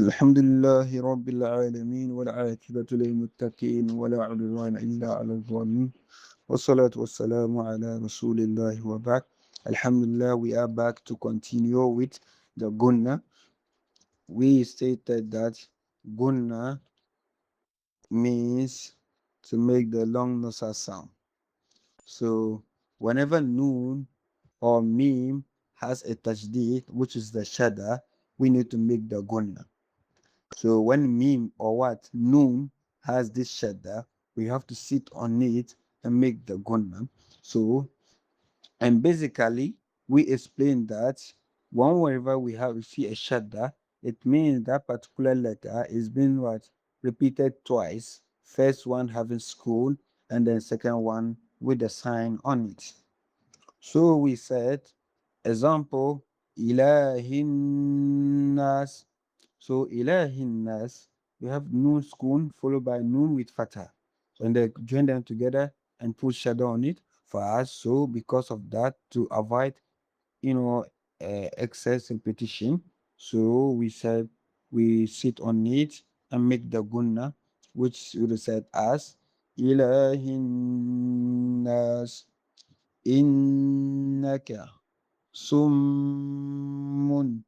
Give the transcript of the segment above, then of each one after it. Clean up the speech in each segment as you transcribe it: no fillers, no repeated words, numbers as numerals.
الحمد لله رب العالمين والعاقبة للمتقين ولا عدوان إلا على الظالمين والصلاة والسلام على رسول الله وبعد. Alhamdulillah, we are back to continue with the Ghunnah. We stated that Ghunnah means to make the long nasal sound. So whenever Nun or Meem has a Tajweed, which is the Shaddah, we need to make the Ghunnah. So when meme or what noon has this shadda, we have to sit on it and make the gunna. So and basically we explain that whenever we see a shadda, it means that particular letter is being what repeated twice. First one having school and then second one with the sign on it. So we said example ilahin nas. So ilahin nas, we have noon schoon followed by noon with fatah. So and they join them together and put shadow on it for us. So because of that, to avoid you know excess repetition, so we said we sit on it and make the gunna, which we said as ilahin nas innaka summun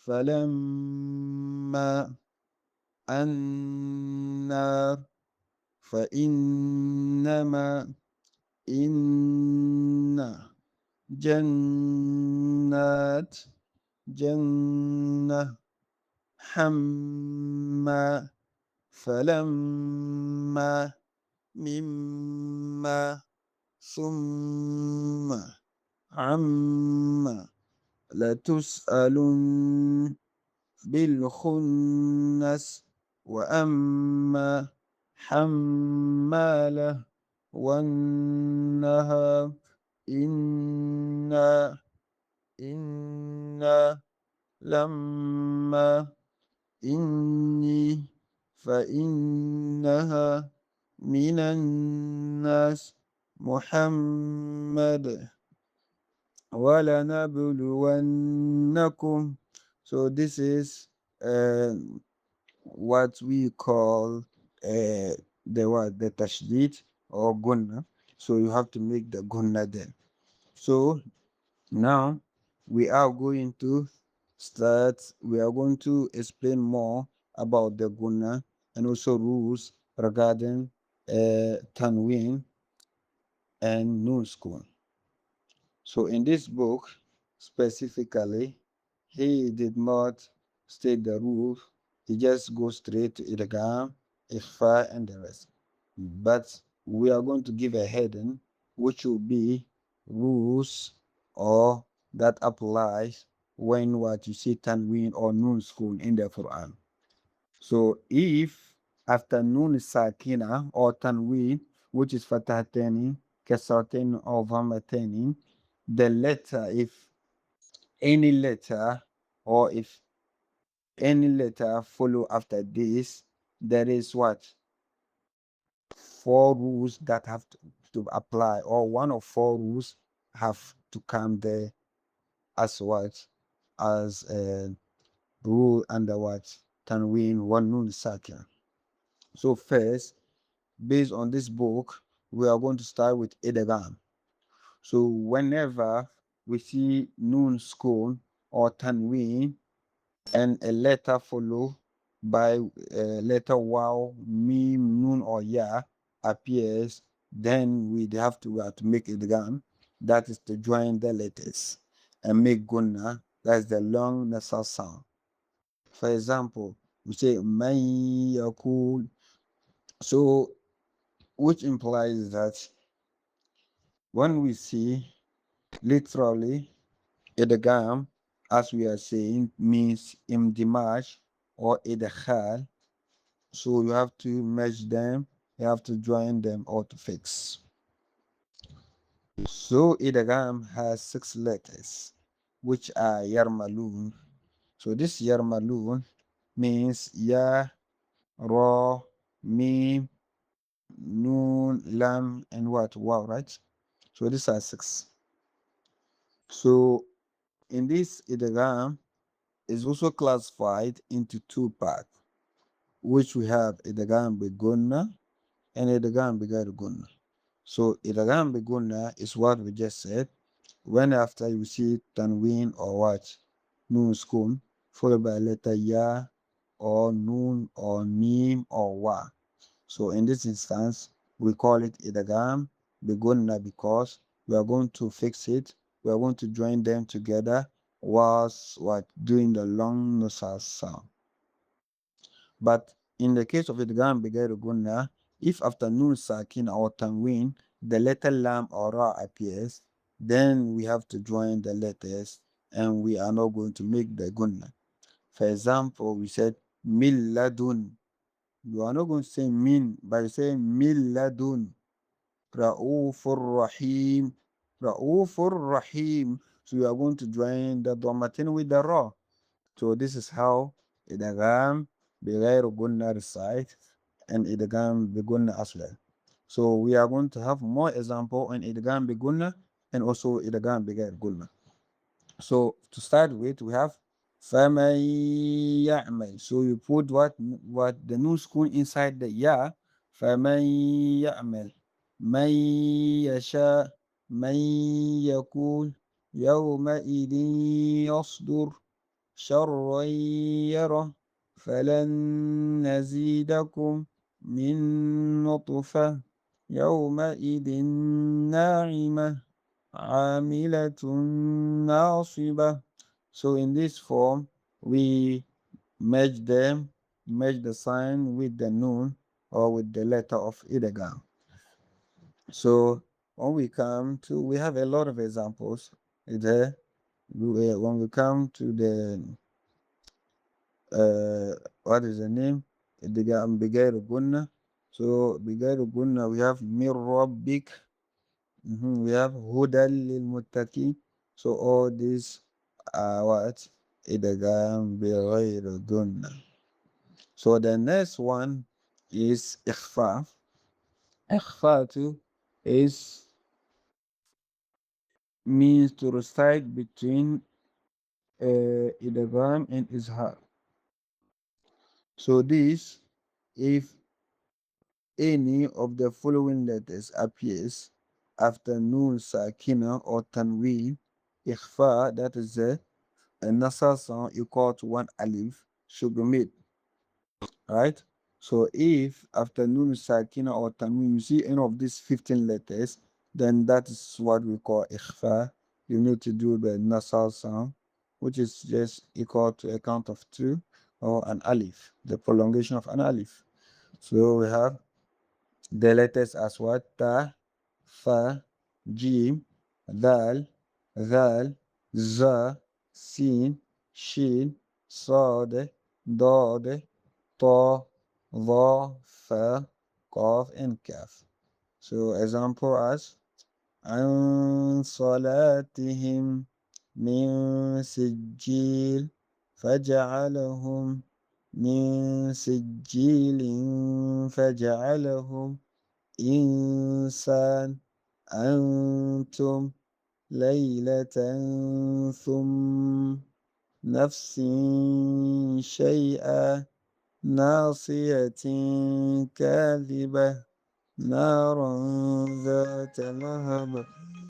فلما النار فإنما إن جنات جنة حما فلما مما ثم عما لتسألن بالخنس وأما حمالة والنهى إنا إنا لما إني فإنها من الناس محمد وَلَنَبْلُوَنَّكُمْ. So this is uh, what we call the tashdid or gunna. So you have to make the gunna there. So now we are going to start. We are going to explain more about the gunna and also rules regarding tanween and nun school. So in this book, specifically, he did not state the rules. He just goes straight to idgham, ikhfa, and the rest. But we are going to give a heading, which will be rules or that applies when what you see tanween or nun school in the Quran. So if after Nun Sakinah or Tanween, which is Fatahatani, Kasratani or Dhammatani, the letter, if any letter or if any letter follow after this, there is what? Four rules that have to apply, or one of four rules have to come there as what? As a rule under what? Tanween, one Nun Sakinah. So first, based on this book, we are going to start with idgham. So whenever we see noon school or tanween and a letter follow by a letter wow, meme, noon or ya appears, then we have to make idgham. That is to join the letters and make gunna. That's the long nasal sound. For example, we say man yakul. So which implies that when we see literally idgham, as we are saying, means imdimash or idkhal. So you have to merge them, you have to join them or to fix. So idgham has 6 letters, which are yarmalun. So this yarmalun means ya, ra, mim, nun, lam, and what? Wow, right? So these are 6. So in this idgham, is also classified into two parts, which we have idgham Ghunnah and idgham Ghunnah. So idgham Ghunnah is what we just said. When after you see tanween or what noon sukun followed by a letter ya or noon or meme or wa. So in this instance, we call it idgham Ghunnah because we are going to fix it. We are going to join them together whilst what doing the long nasal sound. But in the case of idgham Ghunnah, if after Nun Sakinah or Tanween, the letter Lam or Ra appears, then we have to join the letters and we are not going to make the Gunnah. For example, we said Milladun. You are not going to say min, but you say Milladun. Ra'ufur Rahim. Ra'ufur Rahim. So you are going to join the Dhammatin with the Ra. So this is how idgham بغير Gunnah recite and idgham Gunnah as well. So we are going to have more example on idgham Gunnah and also idgham بغير Gunnah. So to start with, we have فَمَن يَعْمَلْ. So you put what the new school inside the ya. فَمَن يَعْمَلْ مَن يَشَاء مَن يَقُولُ يَوْمَئِذٍ يَصْدُرُ شرا يره فلن نزيدكم من نطفة يومئذ ناعمة عاملة ناصبة. So in this form, we merge them, merge the sign with the noon or with the letter of idgham. So when we come to, we have a lot of examples there. When we come to the uh, what is the name? Bigayr Gunna. So Bigayr Gunna, we have Mir Rabbik. We have Hudal lil Muttaqin. So all these are what? Idgham Bigayr Gunna. So the next one is Ikhfa. Ikhfa too is means to recite between Idgham and Izhar. So this, if any of the following letters appears after Nun Sakinah or Tanween, Ikhfa, that is a nasal sound equal to one alif, should be made, right? So if after Nun Sakinah or Tanween you see any of these 15 letters, then that is what we call Ikhfa. You need to do the nasal sound, which is just equal to a count of 2 or an alif, the prolongation of an alif. So we have the letters as what? Ta, Fa, Jim, Dal, Zal, Za, Sin, Shin, Sade, Dode, Ta, Va, Fa, Qaf, and Kaf. So example as عن صلاتهم من سجيل فجعلهم من سجيل فجعلهم إنسان أنتم ليلة ثم نفس شيئا ناصية كاذبة نارا ذات لهب